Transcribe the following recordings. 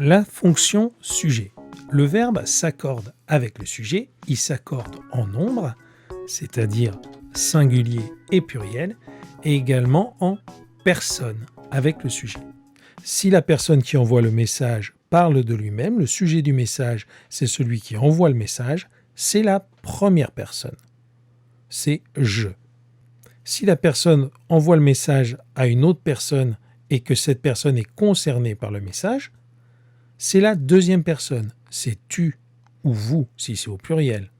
La fonction sujet. Le verbe s'accorde avec le sujet, il s'accorde en nombre, c'est-à-dire singulier et pluriel, et également en personne avec le sujet. Si la personne qui envoie le message parle de lui-même, le sujet du message, c'est celui qui envoie le message, c'est la première personne. C'est « je ». Si la personne envoie le message à une autre personne et que cette personne est concernée par le message, c'est la deuxième personne. C'est « tu » ou « vous » si c'est au pluriel.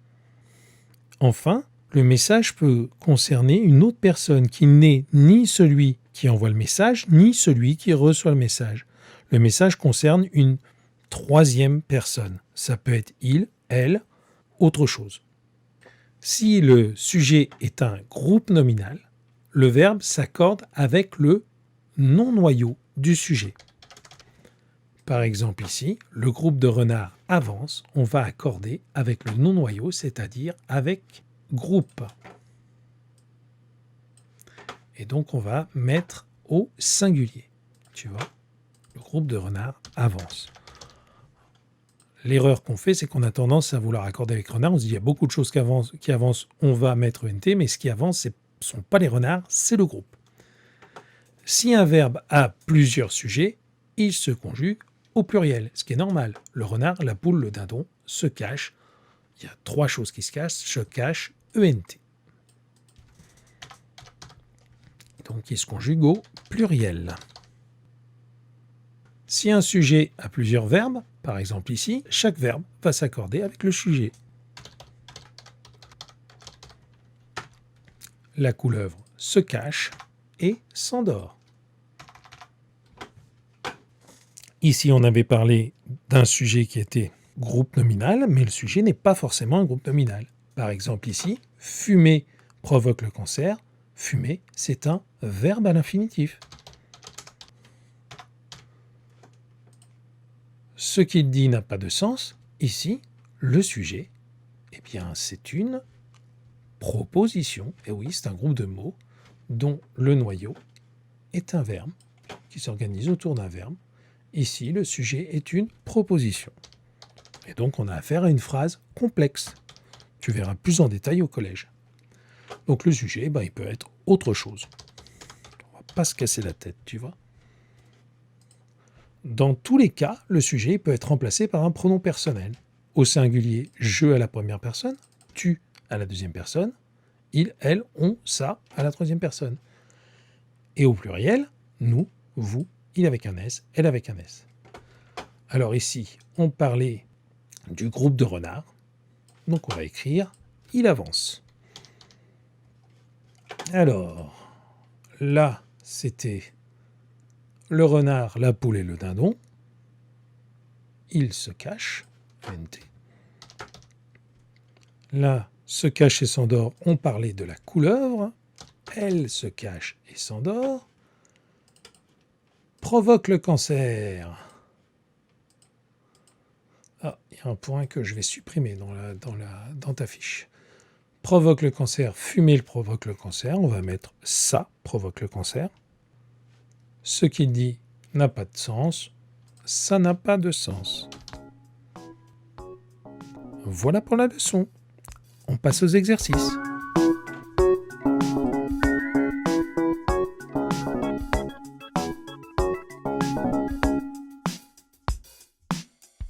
Enfin, le message peut concerner une autre personne qui n'est ni celui qui envoie le message, ni celui qui reçoit le message. Le message concerne une troisième personne. Ça peut être il, elle, autre chose. Si le sujet est un groupe nominal, le verbe s'accorde avec le non-noyau du sujet. Par exemple ici, le groupe de renards avance, on va accorder avec le non-noyau, c'est-à-dire avec groupe. Et donc on va mettre au singulier. Tu vois, le groupe de renards avance. L'erreur qu'on fait, c'est qu'on a tendance à vouloir accorder avec renard. On se dit, il y a beaucoup de choses qui avancent, on va mettre ENT, mais ce qui avance, ce ne sont pas les renards, c'est le groupe. Si un verbe a plusieurs sujets, il se conjugue au pluriel, ce qui est normal. Le renard, la poule, le dindon se cachent. Il y a trois choses qui se cachent, se cache, ENT. Donc il se conjugue au pluriel. Si un sujet a plusieurs verbes, par exemple ici, chaque verbe va s'accorder avec le sujet. La couleuvre se cache et s'endort. Ici, on avait parlé d'un sujet qui était groupe nominal, mais le sujet n'est pas forcément un groupe nominal. Par exemple ici, fumer provoque le cancer. Fumer, c'est un verbe à l'infinitif. Ce qu'il dit n'a pas de sens. Ici, le sujet, eh bien, c'est une proposition. Et oui, c'est un groupe de mots dont le noyau est un verbe qui s'organise autour d'un verbe. Ici, le sujet est une proposition. Et donc, on a affaire à une phrase complexe. Tu verras plus en détail au collège. Donc, le sujet, il peut être autre chose. On ne va pas se casser la tête, tu vois. Dans tous les cas, le sujet peut être remplacé par un pronom personnel. Au singulier, je à la première personne, tu à la deuxième personne, il, elle, on, ça à la troisième personne. Et au pluriel, nous, vous, il avec un S, elle avec un S. Alors ici, on parlait du groupe de renards. Donc on va écrire « il avance ». Alors, là, c'était le renard, la poule et le dindon. Il se cache. NT. Là, se cache et s'endort, on parlait de la couleuvre. Elle se cache et s'endort. Provoque le cancer. Ah, il y a un point que je vais supprimer dans ta fiche. Provoque le cancer, fumer provoque le cancer. On va mettre ça provoque le cancer. Ce qu'il dit n'a pas de sens. Ça n'a pas de sens. Voilà pour la leçon. On passe aux exercices.